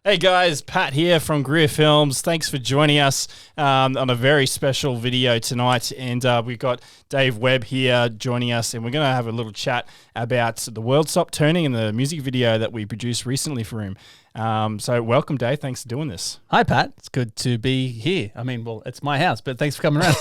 Hey guys, Pat here from Greer Films. Thanks for joining us on a very special video tonight. And we've got Dave Webb here joining us, and we're going to have a little chat about the World Stopped Turnin and the music video that we produced recently for him. So welcome, Dave. Thanks for doing this. Hi, Pat. It's good to be here. I mean, well, it's my house, but thanks for coming around.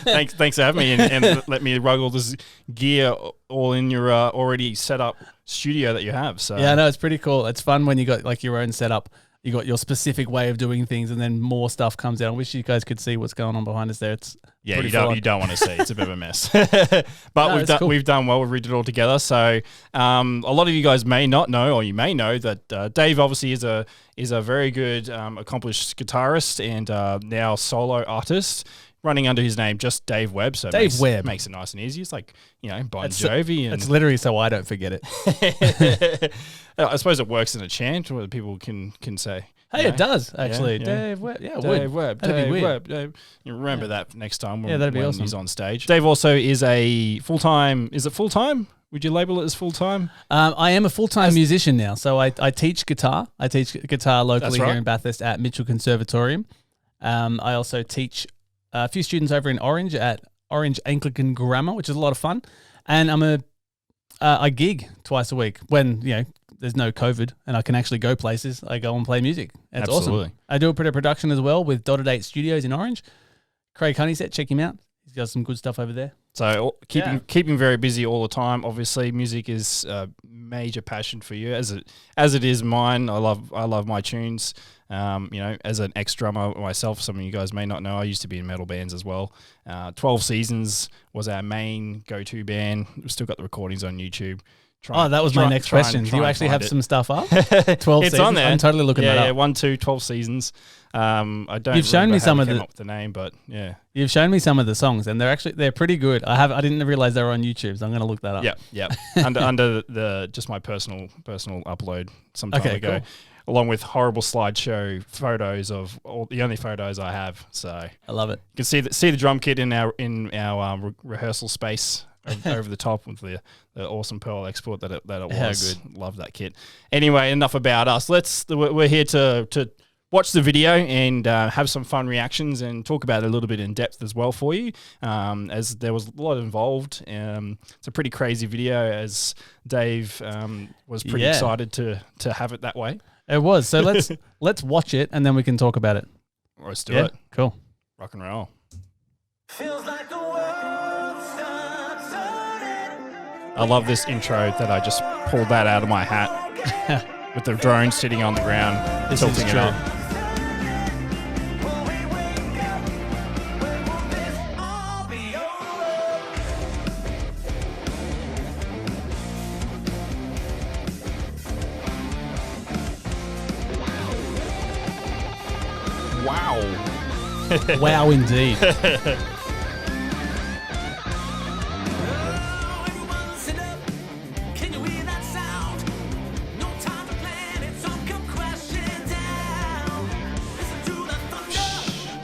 Thanks for having me and let me rug all this gear all in your already set up studio that you have. So yeah, no, it's pretty cool. It's fun when you got like your own setup. You got your specific way of doing things, and then more stuff comes out. I wish you guys could see what's going on behind us there. It's you don't want to see. It's a bit of a mess. But we've done well. We've read it all together. So a lot of you guys may not know, or you may know that Dave obviously is a very good accomplished guitarist and now solo artist, running under his name just Dave Webb. So Dave Webb makes it nice and easy. It's like, Bon Jovi. It's literally so I don't forget it. I suppose it works in a chant where people can say. Hey, it does actually. Yeah. Dave Webb. Yeah, Dave Webb. That'd be Webb. Dave. You remember that next time when that'd be awesome. He's on stage. Dave also is a full-time. Is it full-time? Would you label it as full-time? I am a full-time musician now. So I teach guitar. I teach guitar locally here in Bathurst at Mitchell Conservatorium. I also teach a few students over in Orange at Orange Anglican Grammar, which is a lot of fun. And I gig twice a week when, there's no COVID and I can actually go places. I go and play music. It's awesome. I do a bit of production as well with Dotted 8 Studios in Orange. Craig Honeysett, check him out. He's got some good stuff over there. So keeping very busy all the time. Obviously, music is a major passion for you, as it is mine. I love my tunes. As an ex-drummer myself, some of you guys may not know, I used to be in metal bands as well. 12 Seasons was our main go-to band. We've still got the recordings on YouTube. That was my next question. Do you actually have some stuff up? 12 Seasons? It's on there. I'm totally looking that up. Yeah, 1, 2, 12 Seasons. I don't You've shown me some of the name, but yeah. You've shown me some of the songs, and they're pretty good. I didn't realize they were on YouTube, so I'm going to look that up. Yeah. under just my personal upload some time ago. Cool. Along with horrible slideshow photos of the only photos I have. So I love it. You can see the drum kit in our rehearsal space over the top with the awesome Pearl export that it was. How good. Love that kit. Anyway, enough about us. We're here to watch the video and have some fun reactions and talk about it a little bit in depth as well for you, as there was a lot involved. It's a pretty crazy video, as Dave was pretty excited to have it that way. It was. So let's watch it and then we can talk about it. Let's do it. Cool. Rock and roll. Feels like the world stopped turning. I love this intro that I just pulled that out of my hat with the drone sitting on the ground, tilting it up. Wow. Wow, indeed.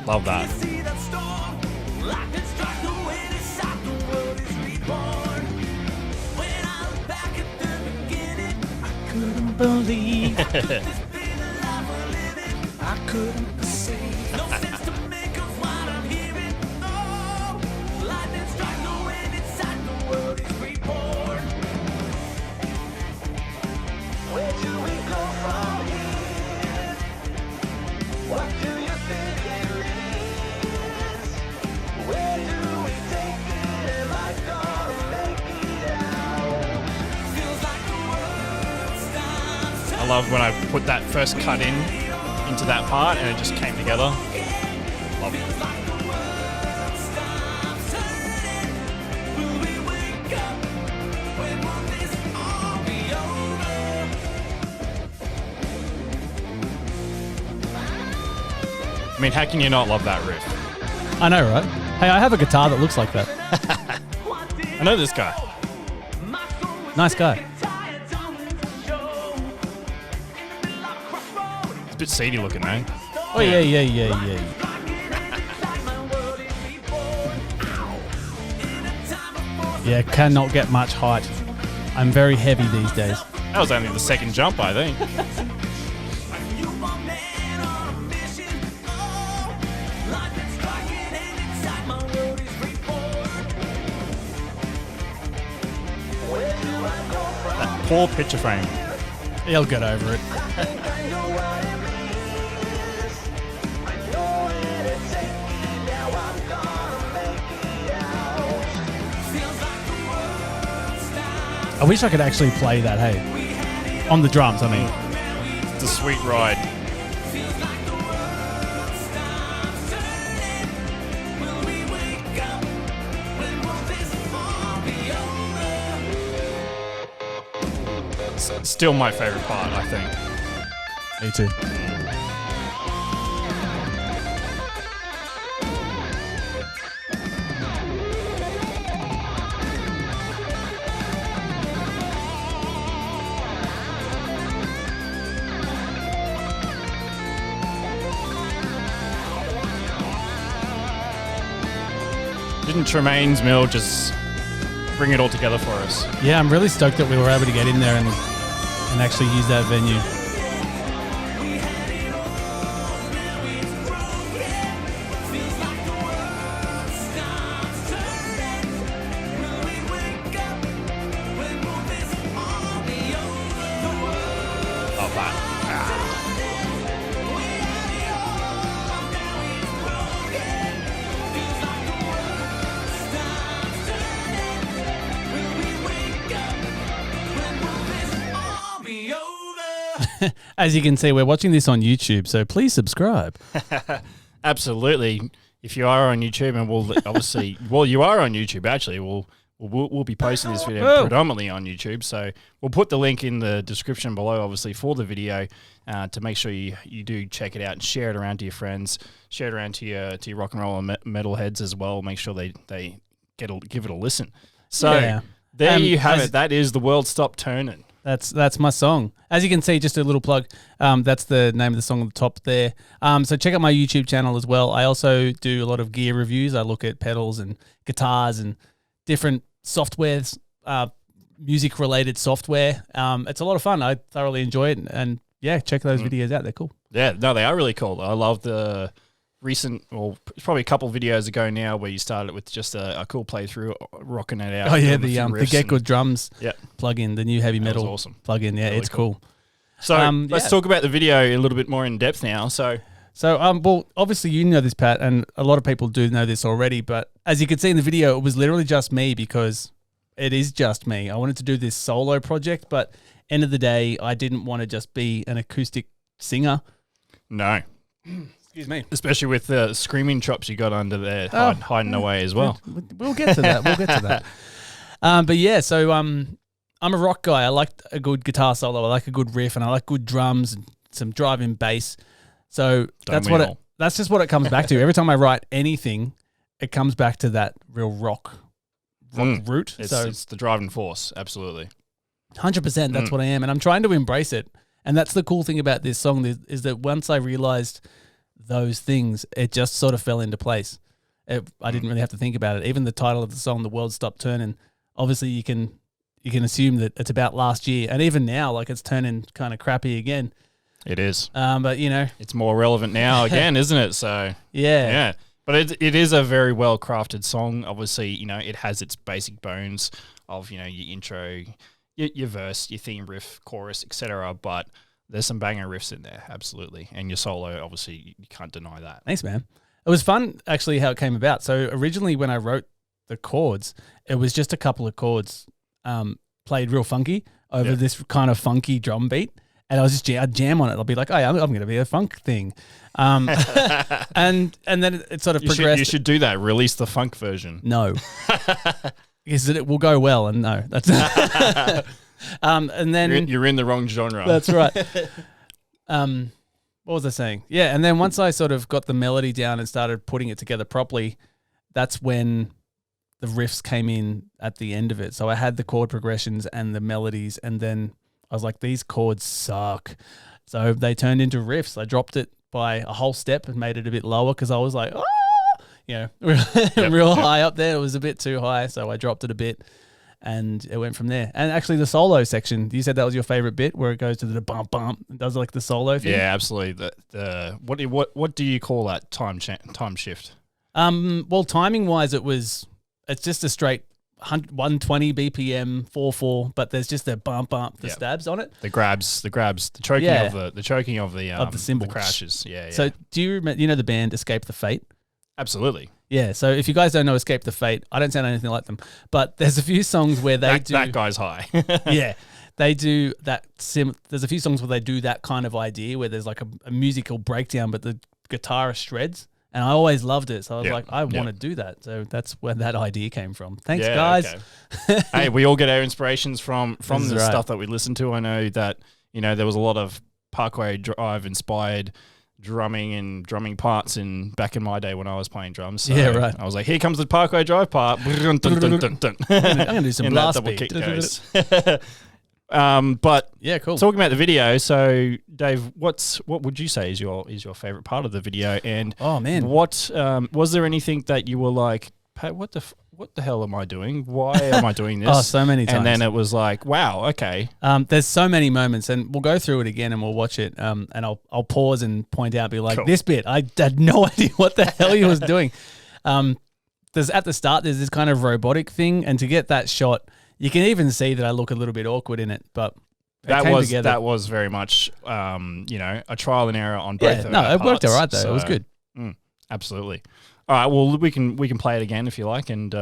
Love that. I couldn't believe I couldn't perceive. No sense to make of what I'm hearing. Oh, lightning strike the wind inside the world is reborn. Where do we go from here? What do you think it is? Where do we take it? Am I gonna make it out? Feels like the world stops. I love when I put that first cut into that part and it just came together. Love it. I mean, how can you not love that riff? I know, right? Hey, I have a guitar that looks like that. I know this guy. Nice guy. It's a bit seedy looking, though. Oh, yeah. Yeah, cannot get much height. I'm very heavy these days. That was only the second jump, I think. Poor picture frame. He'll get over it. I know what it means. I know where to take it. Now I'm gonna make it out. Feels like the world stopped. I wish I could actually play that, hey. On the drums, I mean. It's a sweet ride. Feels like the world stops turning. Will we wake up? When will this all be over? Still my favorite part, I think. Me too. Didn't Tremaine's Mill just bring it all together for us? Yeah, I'm really stoked that we were able to get in there and actually use that venue. Love that. As you can see, we're watching this on YouTube, so please subscribe. Absolutely. If you are on YouTube, and we'll obviously, well, you are on YouTube actually. We'll be posting this video predominantly on YouTube, so we'll put the link in the description below, obviously, for the video to make sure you do check it out and share it around to your friends, share it around to your rock and roll and metal heads as well. Make sure they give it a listen. So there you have it. That is the World Stopped Turnin. That's my song. As you can see, just a little plug. That's the name of the song at the top there. So check out my YouTube channel as well. I also do a lot of gear reviews. I look at pedals and guitars and different softwares, music-related software. It's a lot of fun. I thoroughly enjoy it. And yeah, check those videos out. They're cool. Yeah, no, they are really cool. I love the recent, well, it's probably a couple of videos ago now where you started with just a cool playthrough, rocking it out. Oh yeah, the Get Good Drums plug-in, the new heavy metal awesome. plug-in. Yeah, really it's cool. So let's talk about the video a little bit more in depth now. So well, obviously you know this, Pat, and a lot of people do know this already, but as you can see in the video, it was literally just me because it is just me. I wanted to do this solo project, but end of the day, I didn't want to just be an acoustic singer. No. Excuse me. Especially with the screaming chops you got under there, hiding away as well. We'll get to that. But yeah, so I'm a rock guy. I like a good guitar solo. I like a good riff, and I like good drums and some driving bass. So that's just what it comes back to. Every time I write anything, it comes back to that real rock root. It's the driving force, absolutely. 100%. That's what I am, and I'm trying to embrace it. And that's the cool thing about this song is that once I realized those things, it just sort of fell into place. I didn't really have to think about it. Even the title of the song, "The World Stopped Turnin," obviously you can assume that it's about last year, and even now, like, it's turning kind of crappy again. It is. But you know, it's more relevant now again, isn't it? So yeah. But it is a very well crafted song. Obviously, you know, it has its basic bones of, you know, your intro, your verse, your theme riff, chorus, etc. But there's some banger riffs in there, absolutely. And your solo, obviously, you can't deny that. Thanks, man. It was fun, actually, how it came about. So originally when I wrote the chords, it was just a couple of chords played real funky over this kind of funky drum beat. And I was just I'd jam on it. I'll be like, "Hey, I'm going to be a funk thing," and then it sort of progressed. You should do that. Release the funk version. No, because it will go well. And no, that's and then you're in the wrong genre. That's right. What was I saying? Yeah, and then once I sort of got the melody down and started putting it together properly, that's when the riffs came in at the end of it. So I had the chord progressions and the melodies, and then I was like, these chords suck. So they turned into riffs. I dropped it by a whole step and made it a bit lower because I was like, real high up there. It was a bit too high, so I dropped it a bit, and it went from there. And actually, the solo section, you said that was your favorite bit, where it goes to the bump bump. It does like the solo thing. Yeah, absolutely. What do you call that time shift? Well, timing wise, it's just a straight 120 BPM, 4/4, but there's just a bump, the stabs on it. The grabs, the choking of the cymbal, the crashes. Yeah. So do you remember? You know the band Escape the Fate? Absolutely. Yeah. So if you guys don't know Escape the Fate, I don't sound anything like them, but there's a few songs where they do that guy's high. yeah. They do that. There's a few songs where they do that kind of idea where there's like a musical breakdown, but the guitarist shreds. And I always loved it. So I was like, I want to do that. So that's where that idea came from. Thanks, guys. Okay. Hey, we all get our inspirations from the stuff that we listen to. I know that, there was a lot of Parkway Drive inspired drumming parts back in my day when I was playing drums. So yeah, right. I was like, here comes the Parkway Drive part. I'm going to do some blast double beat. kick goes. But yeah, cool. Talking about the video, so Dave, what would you say is your favorite part of the video? And oh man, what was there anything that you were like, hey, what the hell am I doing? Why am I doing this? Oh, so many times. And then it was like, wow, okay. There's so many moments, and we'll go through it again, and we'll watch it. And I'll pause and point out, be like, cool. This bit, I had no idea what the hell he was doing. There's at the start, there's this kind of robotic thing, and to get that shot. You can even see that I look a little bit awkward in it, but that was very much a trial and error on both. Yeah, it worked all right though. So, it was good. Absolutely. All right. Well, we can play it again if you like, and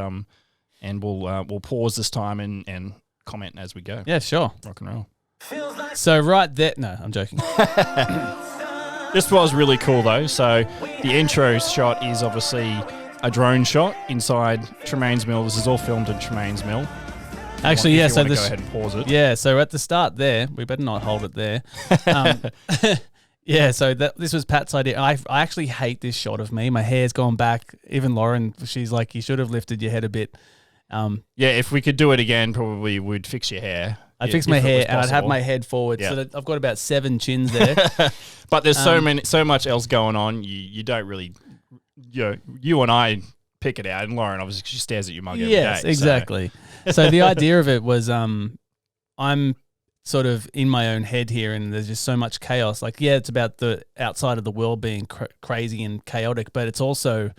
we'll pause this time and comment as we go. Yeah, sure. Rock and roll. So right there, no, I'm joking. This was really cool though. So the intro shot is obviously a drone shot inside Tremaine's mill. This is all filmed in Tremaine's mill. Actually, yeah. So go ahead and pause it. Yeah. So at the start there, we better not hold it there. Yeah. So this was Pat's idea. I actually hate this shot of me. My hair's gone back. Even Lauren, she's like, you should have lifted your head a bit. Yeah. If we could do it again, probably we'd fix your hair. I'd fix my hair and I'd have my head forward, so that I've got about 7 chins there. But there's so much else going on. You don't really, you and I pick it out, and Lauren obviously she stares at your mug every day. Yes, exactly. So the idea of it was, I'm sort of in my own head here, and there's just so much chaos. Like, yeah, it's about the outside of the world being crazy and chaotic, but it's also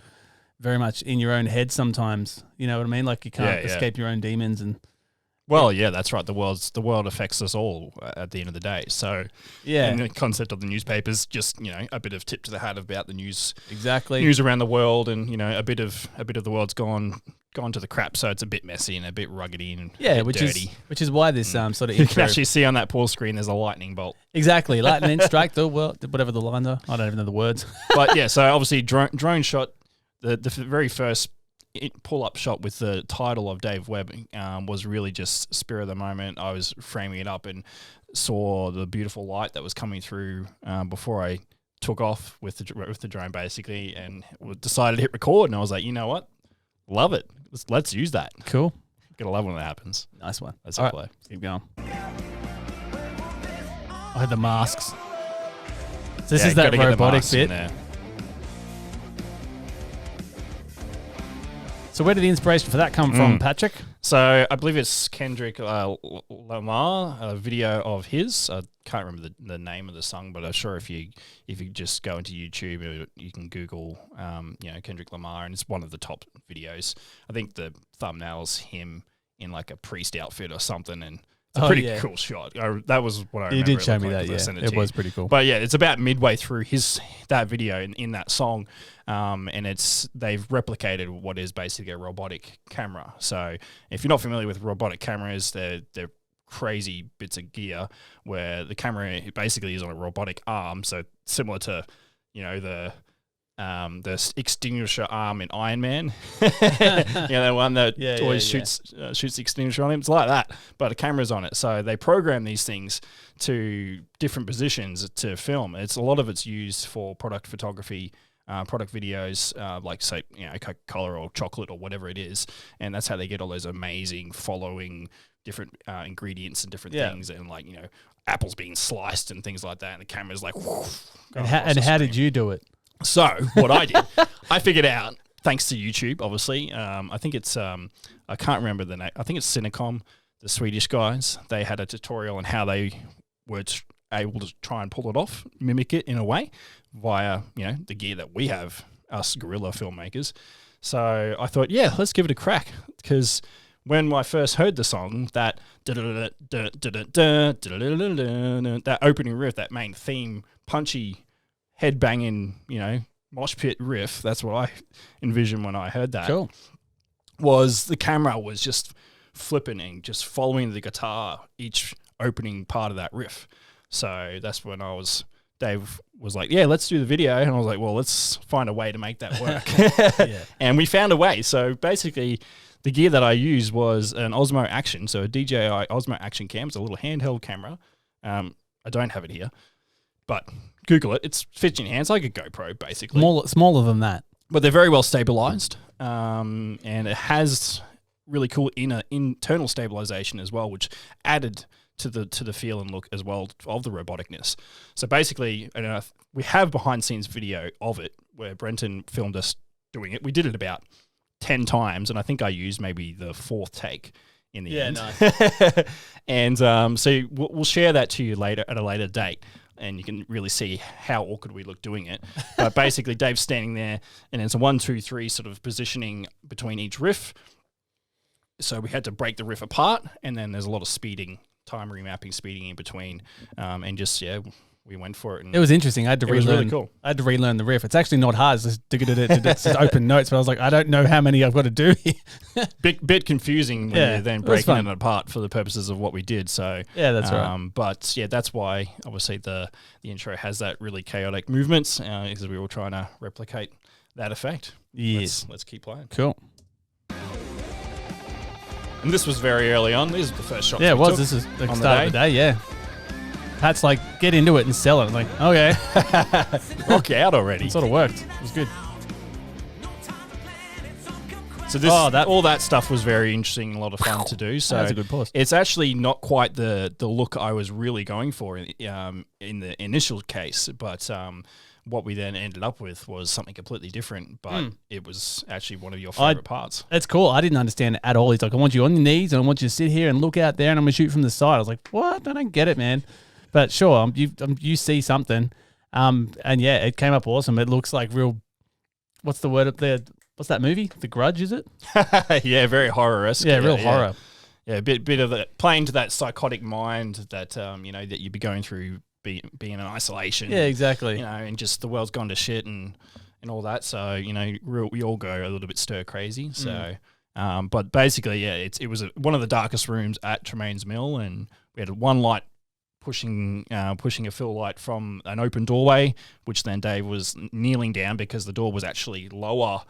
very much in your own head sometimes. You know what I mean? Like you can't escape your own demons and. Well, yeah, that's right. The world affects us all at the end of the day. So, and the concept of the newspapers, just a bit of tip to the hat about the news, news around the world, and a bit of the world's gone to the crap. So it's a bit messy and a bit ruggedy and dirty. Which is why this sort of you can actually see on that pause screen there's a lightning bolt. Exactly, lightning strike the world, whatever the lines are. I don't even know the words. But yeah, so obviously drone shot. The very first pull-up shot with the title of Dave Webb was really just spur of the moment. I was framing it up and saw the beautiful light that was coming through before I took off with the drone basically, and decided to hit record. And I was like, you know what? Love it. Let's use that. Cool. Gotta love when that happens. Nice one. Let's play. Right, keep going. I had the masks. This is that robotic bit. So where did the inspiration for that come from, Patrick? So I believe it's Kendrick Lamar, a video of his. I can't remember the name of the song, but I'm sure if you just go into YouTube, you can Google, Kendrick Lamar, and it's one of the top videos. I think the thumbnail's him in like a priest outfit or something, and it's a pretty cool shot. That was what I remember. You did show me that, yeah. It was pretty cool. But yeah, it's about midway through that video in that song, and they've replicated what is basically a robotic camera. So if you're not familiar with robotic cameras, they're crazy bits of gear where the camera basically is on a robotic arm. So similar to, the extinguisher arm in Iron Man, the one that always shoots the extinguisher on him. It's like that, but a camera's on it. So they program these things to different positions to film. A lot of it's used for product photography, product videos, like say Coca-Cola or chocolate or whatever it is, and that's how they get all those amazing following different ingredients and different things, and apples being sliced and things like that, and the camera's like. And how did you do it? So what I did, I figured out, thanks to YouTube, obviously. I think it's, I can't remember the name. I think it's Cinecom, the Swedish guys. They had a tutorial on how they were able to try and pull it off, mimic it in a way via, the gear that we have, us guerrilla filmmakers. So I thought, let's give it a crack, because when I first heard the song, that opening riff, that main theme, punchy, head banging, mosh pit riff. That's what I envisioned when I heard that. Cool. Was the camera was just flipping and just following the guitar each opening part of that riff. So that's when Dave was like, yeah, let's do the video. And I was like, well, let's find a way to make that work. And we found a way. So basically the gear that I used was an Osmo Action. So a DJI Osmo Action cam. It's a little handheld camera. I don't have it here, but Google it. It fits in your hands like a GoPro, basically. Smaller than that. But they're very well stabilized. And it has really cool internal stabilization as well, which added to the feel and look as well of the roboticness. So basically, we have behind scenes video of it where Brenton filmed us doing it. We did it about 10 times, and I think I used maybe the 4th take in the end. Nice. And so we'll share that to you later at a later date, and you can really see how awkward we look doing it. But basically, Dave's standing there, and it's a 1, 2, 3 sort of positioning between each riff. So we had to break the riff apart, and then there's a lot of time remapping, speeding in between, and just we went for it. And it was interesting. I had to relearn. It was really cool. I had to relearn the riff. It's actually not hard. It's just open notes, but I was like, I don't know how many I've got to do here. bit confusing when you're then breaking it apart for the purposes of what we did. So yeah, that's right. But yeah, that's why obviously the intro has that really chaotic movements, because we were trying to replicate that effect. Yes. Let's keep playing. Cool. And this was very early on. These are the first shots. Yeah, it was. This is the start of the day. Yeah. Pat's like, get into it and sell it. I'm like, okay. Rock out already. It sort of worked. It was good. So this, all that stuff was very interesting and a lot of fun to do. So that's a good pause. It's actually not quite the look I was really going for in the initial case, but what we then ended up with was something completely different, but it was actually one of your favorite parts. That's cool. I didn't understand it at all. He's like, I want you on your knees and I want you to sit here and look out there and I'm going to shoot from the side. I was like, what? I don't get it, man. But sure, you see something. And yeah, it came up awesome. It looks like real, what's the word up there? What's that movie? The Grudge, is it? Yeah, very horror-esque. Yeah, real horror. Yeah, a bit of that, playing to that psychotic mind that, that you'd be going through being in isolation. Yeah, exactly. And just the world's gone to shit and all that. So, we all go a little bit stir crazy. So, but basically, yeah, it was one of the darkest rooms at Tremaine's Mill, and we had one light pushing a fill light from an open doorway, which then Dave was kneeling down because the door was actually lower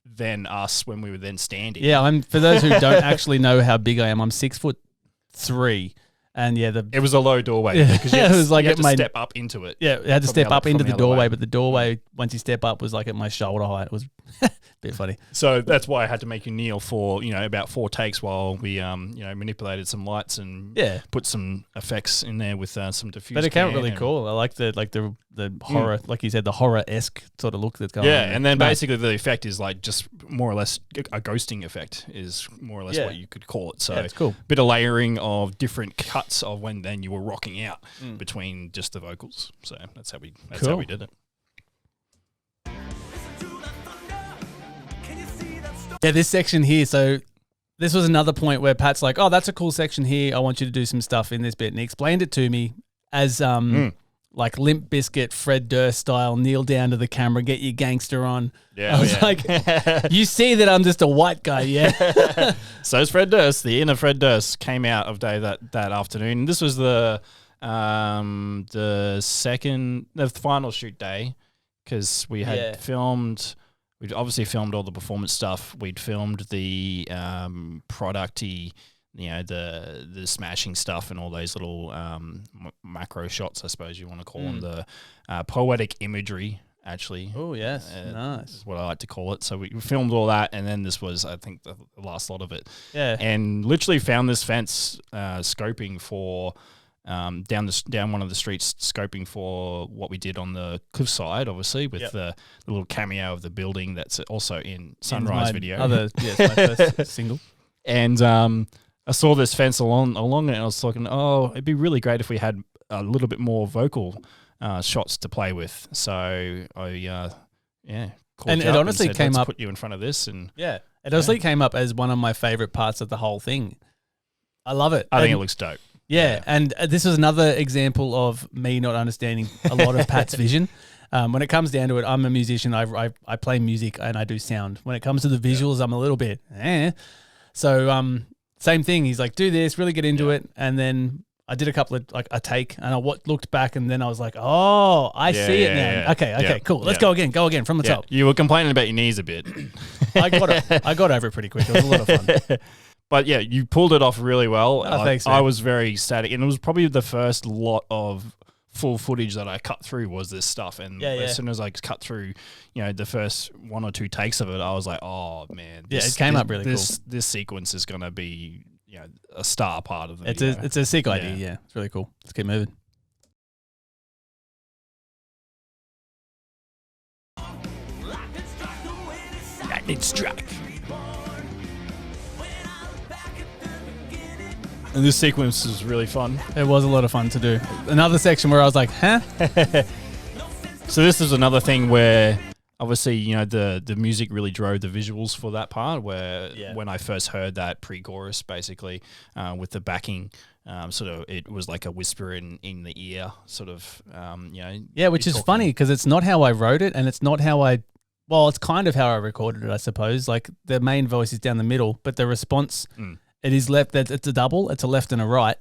than us when we were then standing. Yeah, for those who don't actually know how big I am, I'm 6'3", and yeah, it was a low doorway because you had to step up into it. Yeah, you had to step up into the doorway, but the doorway, once you step up, was like at my shoulder height. It was a bit funny. So that's why I had to make you kneel for about 4 takes while we manipulated some lights and put some effects in there with some diffuse. But it came out really cool. I like the horror, like you said, the horror-esque sort of look that's going on. Yeah, and then basically the effect is like just more or less a ghosting effect is more or less what you could call it. So it's cool. Bit of layering of different cuts of when then you were rocking out between just the vocals. So that's how we did it. Yeah, this section here, so this was another point where Pat's like, oh, that's a cool section here. I want you to do some stuff in this bit. And he explained it to me as like Limp Bizkit, Fred Durst style, kneel down to the camera, get your gangster on. Yeah, I was like, you see that I'm just a white guy, yeah? So is Fred Durst. The inner Fred Durst came out of Dave that afternoon. This was the final shoot day because we had filmed... We'd obviously filmed all the performance stuff. We'd filmed the producty, the smashing stuff and all those little macro shots, I suppose you want to call them, the poetic imagery, actually. Oh, yes. Nice. Is what I like to call it. So we filmed all that, and then this was, I think, the last lot of it. Yeah. And literally found this fence scoping for... down one of the streets, scoping for what we did on the cliffside, obviously, with the little cameo of the building that's also in Sunrise video. My first single. And I saw this fence along it, and I was talking, it'd be really great if we had a little bit more vocal shots to play with. So I, called and you it up honestly and said, came let's up. put you in front of this, and It honestly came up as one of my favorite parts of the whole thing. I love it. I think it looks dope. Yeah, and this was another example of me not understanding a lot of Pat's vision. When it comes down to it, I'm a musician. I play music and I do sound. When it comes to the visuals, I'm a little bit So same thing. He's like, do this, really get into it, and then I did a couple of a take, and I looked back, and then I was like, oh, I see it now. Yeah. Okay, cool. Let's go again from the top. You were complaining about your knees a bit. I got over it pretty quick. It was a lot of fun. But yeah, you pulled it off really well. Oh, thanks, I man. was very ecstatic, and it was probably the first lot of full footage that I cut through was this stuff. And as soon as I cut through, the first 1 or 2 takes of it, I was like, oh man, it came up really cool. This sequence is going to be a star part of the It's video. it's a sick idea. Yeah, it's really cool. Let's keep moving. Lightning strike. And this sequence is really fun. It was a lot of fun to do. Another section where I was like, huh? So this is another thing where obviously, the music really drove the visuals for that part where when I first heard that pre-chorus basically with the backing, sort of it was like a whisper in the ear sort of, Yeah, which is funny because it's not how I wrote it and it's not how it's kind of how I recorded it, I suppose. Like the main voice is down the middle, but the response... It is left. It's a double. It's a left and a right.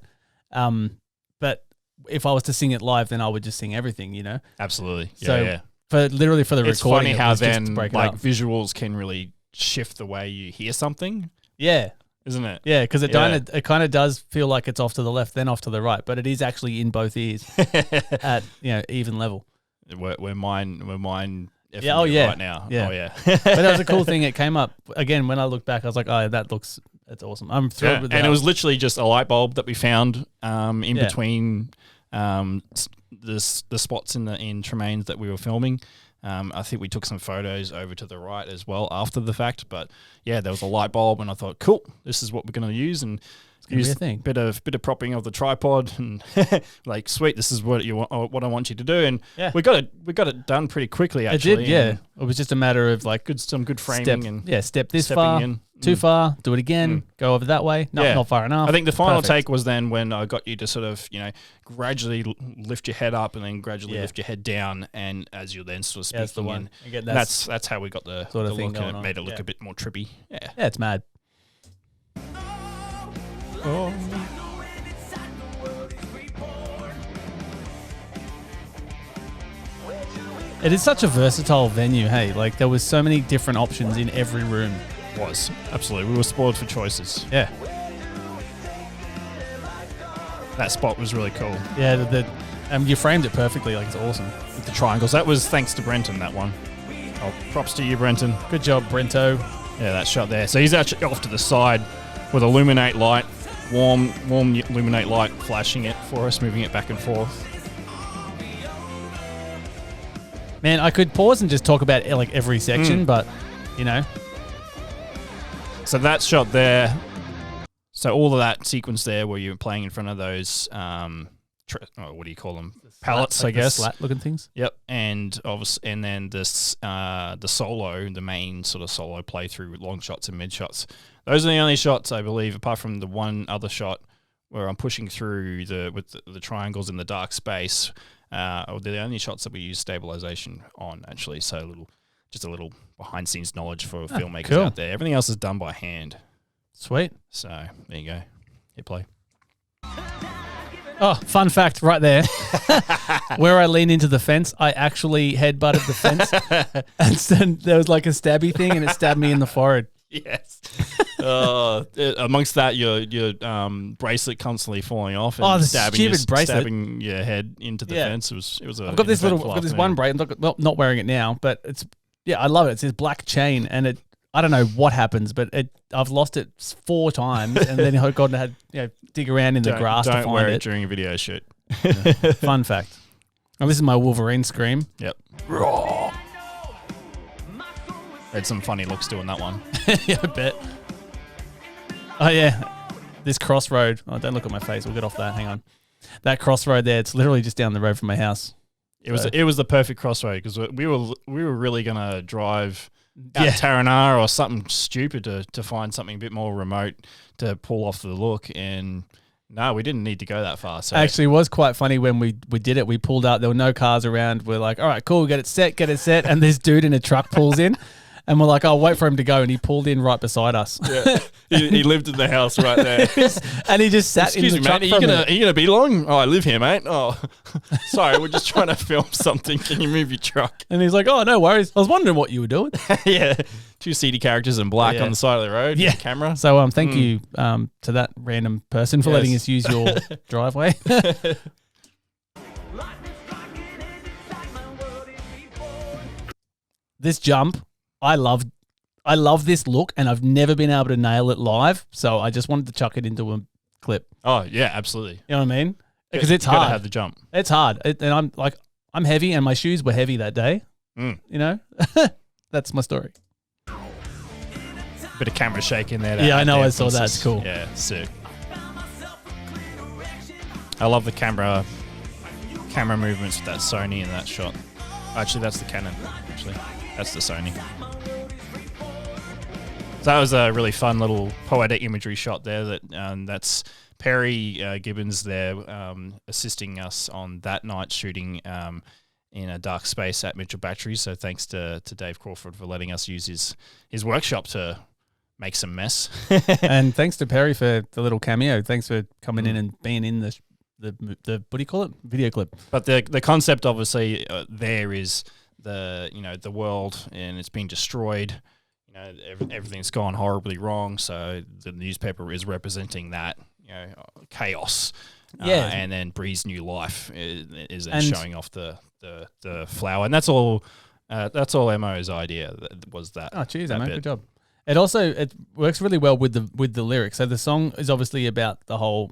But if I was to sing it live, then I would just sing everything. Absolutely. So for the recording, it's funny how just then to break it like up. visuals can really shift the way you hear something. Yeah, isn't it? Yeah, because it kind of does feel like it's off to the left, then off to the right, but it is actually in both ears at even level. We're mine. Yeah. Oh yeah. Right now. Yeah. Oh yeah. But that was a cool thing. It came up again when I looked back. I was like, oh, that's awesome. I'm thrilled with that. And it was literally just a light bulb that we found in between the spots in Tremaine's that we were filming. I think we took some photos over to the right as well after the fact. But yeah, there was a light bulb, and I thought, cool, this is what we're going to use, and use a bit of propping of the tripod, and like, sweet, this is what what I want you to do, and we got it done pretty quickly. Actually, it did. Yeah, it was just a matter of like some good framing step this far. Too far, do it again, go over that way. No, not far enough. I think the final take was then when I got you to sort of, gradually lift your head up and then gradually lift your head down, and as you're then sort of speaking, that's the one. That's how we got the sort of thing look, going and it on. made it look a bit more trippy. Yeah, it's mad. Oh. It is such a versatile venue, hey? Like, there was so many different options in every room. Was. Absolutely. We were spoiled for choices. Yeah. That spot was really cool. Yeah, you framed it perfectly. Like, it's awesome. With the triangles. That was thanks to Brenton, that one. Oh, props to you, Brenton. Good job, Brento. Yeah, that shot there. So he's actually off to the side with illuminate light, warm illuminate light, flashing it for us, moving it back and forth. Man, I could pause and just talk about like every section, but So that shot there. So all of that sequence there, where you're playing in front of those, what do you call them? Pallets, like I guess. Slat-looking things. Yep, and obviously, and then this, the solo, the main sort of solo playthrough with long shots and mid shots. Those are the only shots, I believe, apart from the one other shot where I'm pushing through with the triangles in the dark space. They're the only shots that we use stabilization on, actually. So just a little behind scenes knowledge for filmmakers out there. Everything else is done by hand. Sweet. So there you go. Hit play. Oh, fun fact right there. Where I leaned into the fence, I actually headbutted the fence. And then there was like a stabby thing, and it stabbed me in the forehead. Yes. Amongst that, your bracelet constantly falling off. And the stupid bracelet, stabbing your head into the fence. It was. I've got this one bracelet. Well, not wearing it now, but it's I love it. It's this black chain, and I don't know what happens, but I've lost it 4 times, and then I got to dig around in the grass to find it. Don't wear it during a video shoot. Fun fact. Oh, this is my Wolverine scream. Yep. Raw. Had some funny looks doing that one. Yeah, I bet. Oh yeah, this crossroad. Oh, don't look at my face. We'll get off that. Hang on. That crossroad there. It's literally just down the road from my house. It was the perfect crossroad because we were really gonna drive out Taranara or something stupid to find something a bit more remote to pull off the look. And no, we didn't need to go that far. So Actually, it was quite funny when we did it. We pulled out. There were no cars around. We're like, all right, cool. Get it set. And this dude in a truck pulls in. And we're like, oh, wait for him to go. And he pulled in right beside us. Yeah. he lived in the house right there. And he just sat Excuse in the me, truck. mate, are you gonna be long? Oh, I live here, mate. Oh, sorry, we're just trying to film something. Can you move your truck? And he's like, oh, no worries. I was wondering what you were doing. Yeah. 2 seedy characters in black on the side of the road. Yeah. Camera. So thank you to that random person for letting us use your driveway. This jump, I love this look, and I've never been able to nail it live. So I just wanted to chuck it into a clip. Oh yeah, absolutely. You know what I mean? Because it's You gotta hard. have the jump. It's hard, and I'm heavy, and my shoes were heavy that day. You know, that's my story. Bit of camera shake in there. Yeah, I know. I saw that. It's cool. Yeah, sick. I love the camera movements with that Sony in that shot. Actually, that's the Canon. Actually, that's the Sony. So that was a really fun little poetic imagery shot there. That's Perry Gibbons there assisting us on that night shooting in a dark space at Mitchell Batteries. So thanks to Dave Crawford for letting us use his workshop to make some mess. And thanks to Perry for the little cameo. Thanks for coming in and being in the what do you call it? Video clip. But the concept obviously there is the world, and it's been destroyed. Everything's gone horribly wrong. So the newspaper is representing that chaos. And then Bree's new life is then showing off the flower, and that's all. That's all Mo's idea was that. Oh, cheers, Mo! Good job. It works really well with the lyrics. So the song is obviously about the whole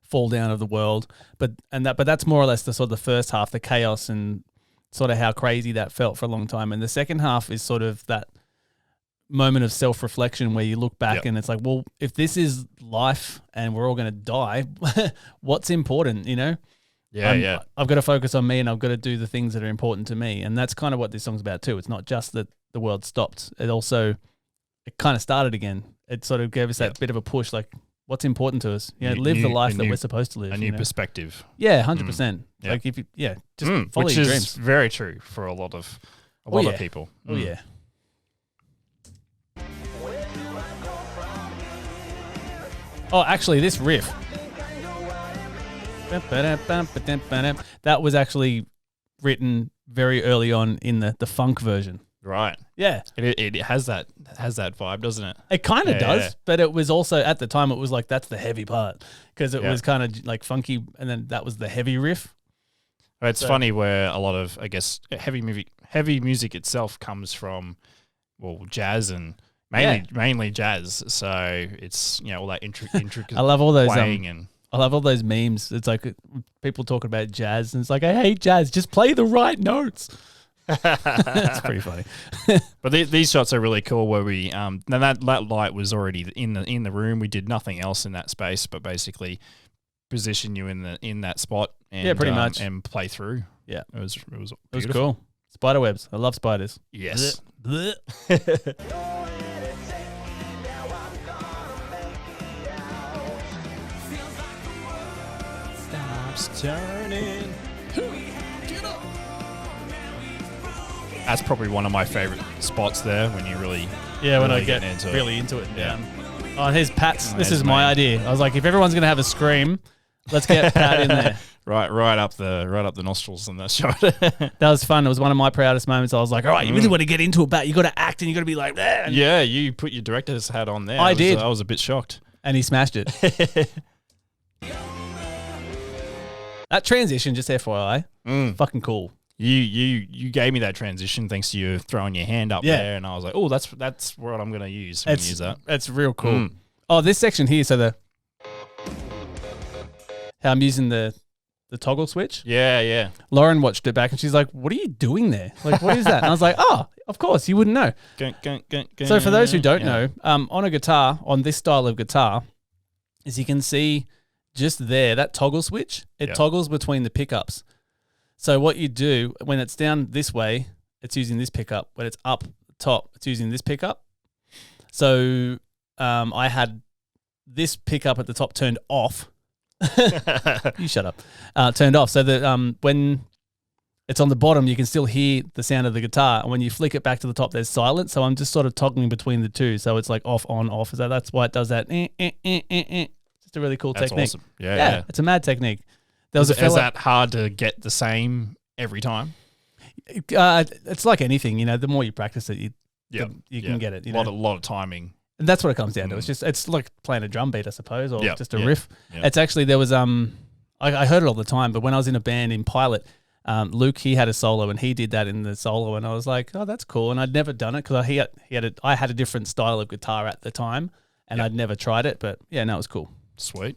fall down of the world, but that's more or less the sort of the first half, the chaos and sort of how crazy that felt for a long time. And the second half is sort of that moment of self-reflection where you look back and it's like, well, if this is life and we're all going to die, what's important, Yeah. I've got to focus on me, and I've got to do the things that are important to me. And that's kind of what this song's about too. It's not just that the world stopped. It kind of started again. It sort of gave us that bit of a push, like what's important to us. Live the life that we're supposed to live. A new perspective. Yeah, 100%. Like if you, just follow your dreams. Which is very true for a lot of people. Oh yeah. Oh, actually, this riff. That was actually written very early on in the funk version. Right. Yeah. It has that vibe, doesn't it? It kind of does, but it was also, at the time, it was like, that's the heavy part, because it was kind of like funky, and then that was the heavy riff. It's funny where a lot of, I guess, heavy music itself comes from, jazz and mainly jazz. So it's, all that intricate I love all those playing and I love all those memes. It's like people talking about jazz, and it's like, I hate jazz. Just play the right notes. That's pretty funny. But these shots are really cool. Where we that light was already in the room. We did nothing else in that space, but basically position you in that spot. And, pretty much, and play through. Yeah, it was cool. Spider webs. I love spiders. Yes. Turning. That's probably one of my favorite spots there when you really when I get really into it. Yeah. Oh, here's Pat's. This is my idea. I was like, if everyone's gonna have a scream, let's get Pat in there. Right up the nostrils in that shot. That was fun. It was one of my proudest moments. I was like, all right, you really want to get into it, Pat. You got to act, and you got to be like, yeah. You put your director's hat on there. I did. I was a bit shocked, and he smashed it. That transition, just FYI, fucking cool. You gave me that transition thanks to you throwing your hand up there, and I was like, oh, that's what I'm going to use. Use that. That's real cool. Oh, this section here, so how I'm using the toggle switch. Yeah. Lauren watched it back, and she's like, what are you doing there? Like, what is that? And I was like, oh, of course, you wouldn't know. So for those who don't know, on a guitar, on this style of guitar, as you can see just there, that toggle switch, it toggles between the pickups. So what you do when it's down this way, it's using this pickup. When it's up top, it's using this pickup. So I had this pickup at the top turned off. You shut up. Turned off so that when it's on the bottom, you can still hear the sound of the guitar. And when you flick it back to the top, there's silence. So I'm just sort of toggling between the two. So it's like off, on, off. So that's why it does that. Just a really cool That's technique. awesome. Yeah. It's a mad technique. There was a Is fella, that hard to get the same every time? it's like anything, you know, the more you practice it, you can get it. You A know? lot of timing. And that's what it comes down to. It's like playing a drum beat, I suppose, or just a riff. Yeah. It's actually, there was, I heard it all the time, but when I was in a band in Pilot, Luke, he had a solo and he did that in the solo, and I was like, oh, that's cool. And I'd never done it because I had a different style of guitar at the time, and I'd never tried it. But yeah, no, it was cool. Sweet.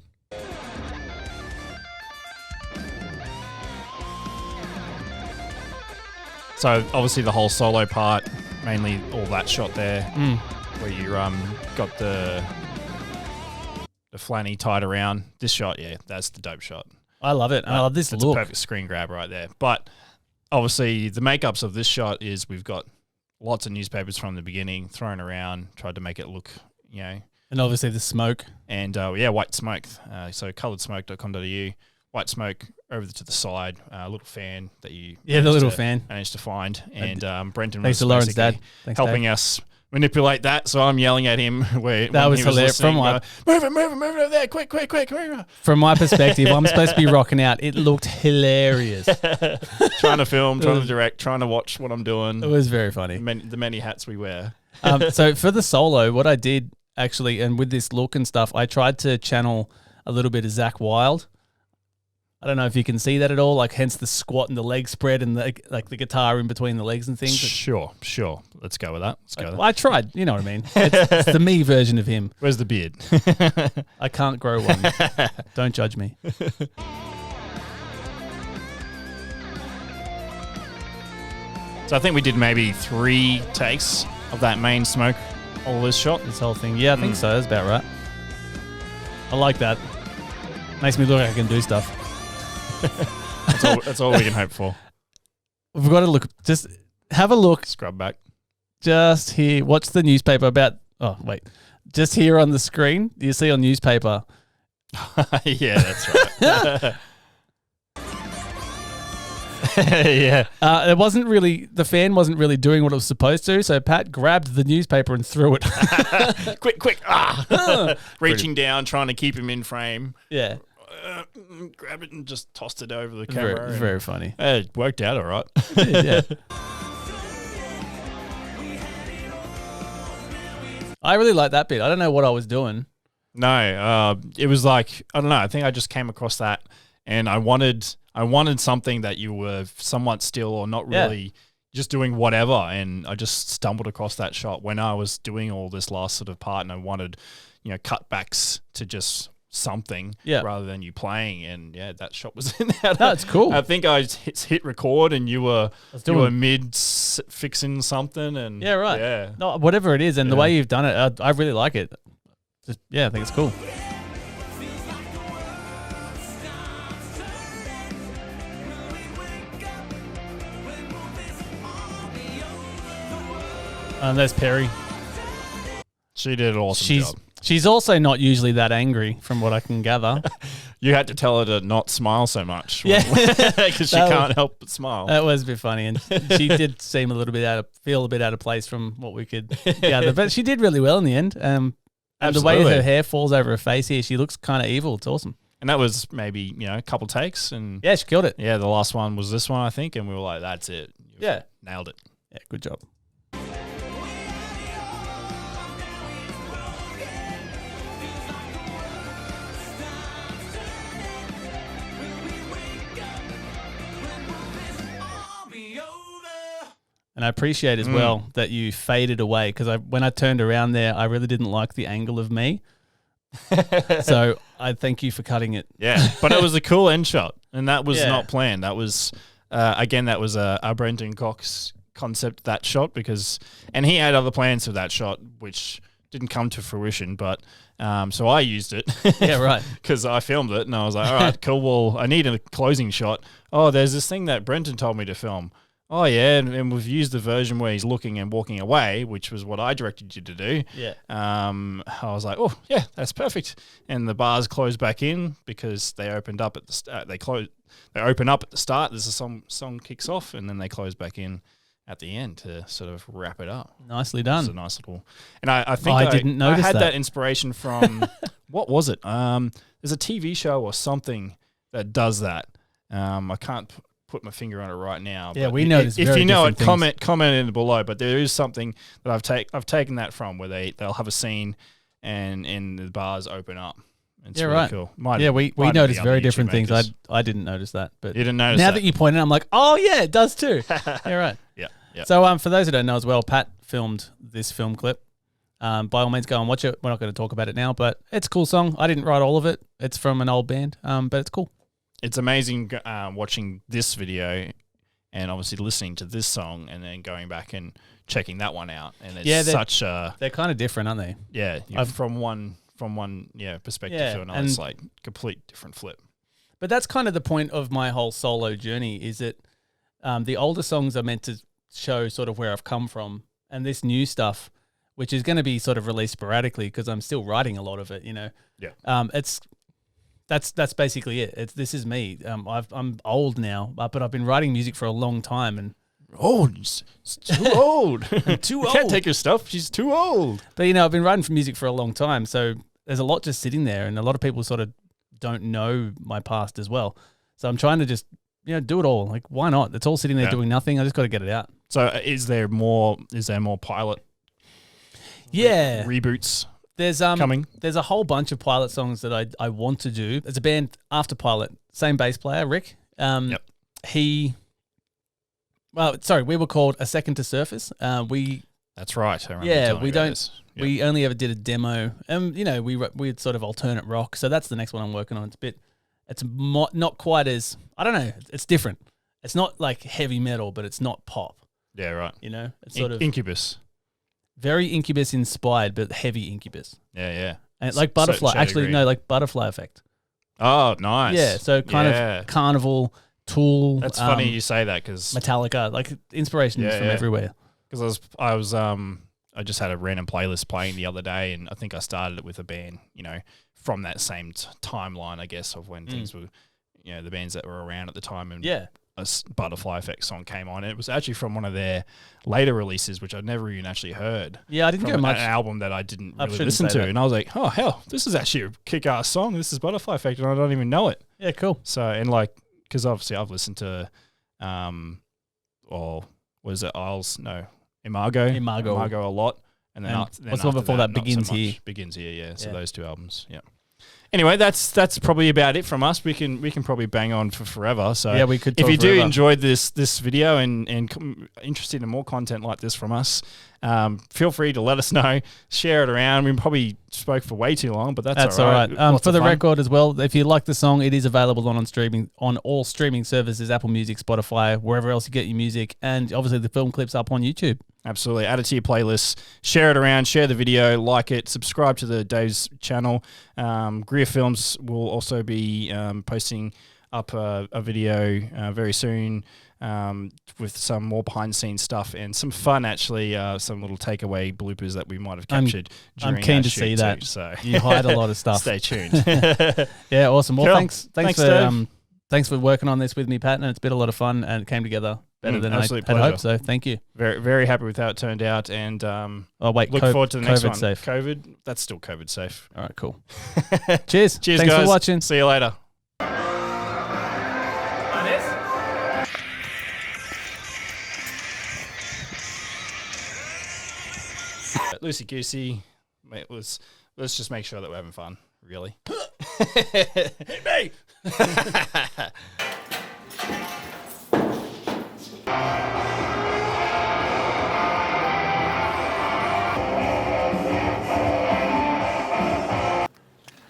So obviously the whole solo part, mainly all that shot there, where you got the flanny tied around. This shot, that's the dope shot. I love it. I love this It's look. a perfect screen grab right there. But obviously the makeups of this shot is we've got lots of newspapers from the beginning thrown around, tried to make it look, And obviously the smoke. And white smoke. So colouredsmoke.com.au. White smoke over to the side, a little fan that you the little fan managed to find, and Brenton thanks was to Lauren's basically dad. Thanks, helping Dave. us manipulate that. So I'm yelling at him when was he was hilarious. listening, From move it over there, quick, come From my perspective, I'm supposed to be rocking out. It looked hilarious. trying to film, trying to direct, trying to watch what I'm doing. It was very funny. The many hats we wear. So for the solo, what I did actually, and with this look and stuff, I tried to channel a little bit of Zakk Wylde. I don't know if you can see that at all, like hence the squat and the leg spread and the guitar in between the legs and things. Sure. Let's go with that. I tried, you know what I mean. It's the me version of him. Where's the beard? I can't grow one. Don't judge me. So I think we did maybe 3 takes of that main smoke, all this shot. This whole thing. Yeah, I think so. That's about right. I like that. Makes me look like I can do stuff. That's all we can hope for. We've got to look. Just have a look. Scrub back. Just here. Watch the newspaper about. Oh, wait. Just here on the screen, you see on newspaper. Yeah, that's right. Yeah. It wasn't really, the fan wasn't really doing what it was supposed to, so Pat grabbed the newspaper and threw it. Quick. Reaching down, trying to keep him in frame. Yeah. Grab it and just tossed it over the camera. Very funny. It worked out all right. Yeah. I really like that bit. I don't know what I was doing. No, it was like, I don't know. I think I just came across that, and I wanted something that you were somewhat still or not really just doing whatever. And I just stumbled across that shot when I was doing all this last sort of part, and I wanted, cutbacks to just something rather than you playing. And that shot was in there. No, it's cool. I think I hit record and you were mid fixing something. And right. Yeah. No, whatever it is. And the way you've done it, I really like it. Just, I think it's cool. There's Perry. She did an awesome job. She's also not usually that angry, from what I can gather. You had to tell her to not smile so much. Yeah. Because she can't help but smile. That was a bit funny. And she did seem feel a bit out of place from what we could gather. But she did really well in the end. And the way her hair falls over her face here, she looks kind of evil. It's awesome. And that was maybe, a couple takes. And yeah, she killed it. Yeah, the last one was this one, I think. And we were like, that's it. You've nailed it. Yeah, good job. And I appreciate as well that you faded away, because when I turned around there, I really didn't like the angle of me. So I thank you for cutting it. Yeah, but it was a cool end shot, and that was not planned. That was, again, that was a Brenton Cox concept, that shot, and he had other plans for that shot, which didn't come to fruition, but so I used it. Yeah, right. Because I filmed it, and I was like, all right, cool, well, I need a closing shot. Oh, there's this thing that Brenton told me to film. Oh yeah, and we've used the version where he's looking and walking away, which was what I directed you to do. Yeah. I was like, oh yeah, that's perfect. And the bars close back in because they opened up at the start. They open up at the start. There's a song kicks off, and then they close back in at the end to sort of wrap it up. Nicely done. It's a nice little. And I think I didn't notice I had that. that inspiration from what was it? There's a TV show or something that does that. I can't put my finger on it right now. Yeah, but we noticed. If you know it, things. comment in below. But there is something that I've taken that from where they'll have a scene and the bars open up. It's really right. cool. We noticed very different things. I didn't notice that, but you didn't notice now that you pointed, I'm like, oh yeah, it does too. Yeah, right. Yeah. So for those who don't know as well, Pat filmed this film clip. By all means, go and watch it. We're not going to talk about it now, but it's a cool song. I didn't write all of it. It's from an old band, but it's cool. It's amazing watching this video and obviously listening to this song and then going back and checking that one out. And it's they're kind of different, aren't they? Yeah, from one perspective to another, it's like complete different flip. But that's kind of the point of my whole solo journey is that the older songs are meant to show sort of where I've come from, and this new stuff, which is going to be sort of released sporadically because I'm still writing a lot of it, you know. Yeah. That's basically it. This is me. I'm old now, but I've been writing music for a long time, and it's too old. Too You old. can't take her stuff. She's too old. But I've been writing for music for a long time, so there's a lot just sitting there, and a lot of people sort of don't know my past as well. So I'm trying to just do it all. Like, why not? It's all sitting there doing nothing. I just got to get it out. So is there more pilot reboots coming? There's a whole bunch of Pilot songs that I want to do. There's a band after Pilot, same bass player, Rick. Yep. We were called A Second to Surface. That's right. I remember you telling me about this. Yep. We only ever did a demo. We had sort of alternate rock. So that's the next one I'm working on. It's not quite as, I don't know, it's different. It's not like heavy metal, but it's not pop. Yeah, right. It's sort of Incubus. very Incubus inspired, but heavy Incubus. Yeah. And like Butterfly, like Butterfly Effect. Oh, nice. Yeah, so kind of Carnival, Tool. That's funny you say that because Metallica, like inspirations from everywhere. Because I just had a random playlist playing the other day, and I think I started it with a band, from that same timeline, I guess, of when things were, the bands that were around at the time, and a Butterfly Effect song came on. It was actually from one of their later releases, which I'd never even actually heard. Yeah, I didn't from go much. An album that I didn't really listen to, and I was like, oh hell, this is actually a kick-ass song. This is Butterfly Effect, and I don't even know it. Yeah, cool. So because obviously I've listened to, was it Isles? No. Imago a lot, and then what's the one before that? Begins Here. Begins Here, yeah. So those two albums, yeah. Anyway, that's probably about it from us. We can probably bang on for forever. So we could. If you do forever. enjoyed this video and interested in more content like this from us, feel free to let us know. Share it around. We probably spoke for way too long, but that's all right. For the record as well, if you like the song, it is available on all streaming services: Apple Music, Spotify, wherever else you get your music, and obviously the film clips up on YouTube. Absolutely. Add it to your playlist. Share it around. Share the video. Like it. Subscribe to the Dave's channel. Greer Films will also be posting up a video very soon with some more behind-the-scenes stuff and some fun, actually, some little takeaway bloopers that we might have captured during I'm keen our to shoot see that. too, so. You hide a lot of stuff. Stay tuned. Yeah, awesome. Well, Cool. thanks for working on this with me, Pat, and it's been a lot of fun and it came together better than I had hoped. So thank you. Very, very happy with how it turned out, and look forward to the next one. Safe. COVID, that's still COVID safe. All right, cool. Cheers. Cheers, Thanks guys. for watching. See you later. Loosey goosey. Let's just make sure that we're having fun. Really. Hit me.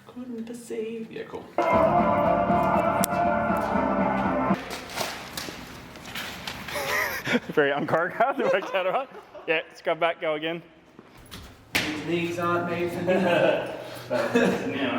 Couldn't perceive. Yeah, cool. Very unchoreographed. It worked out all right. Yeah, let's go back. Go again. These aren't made for me. Now.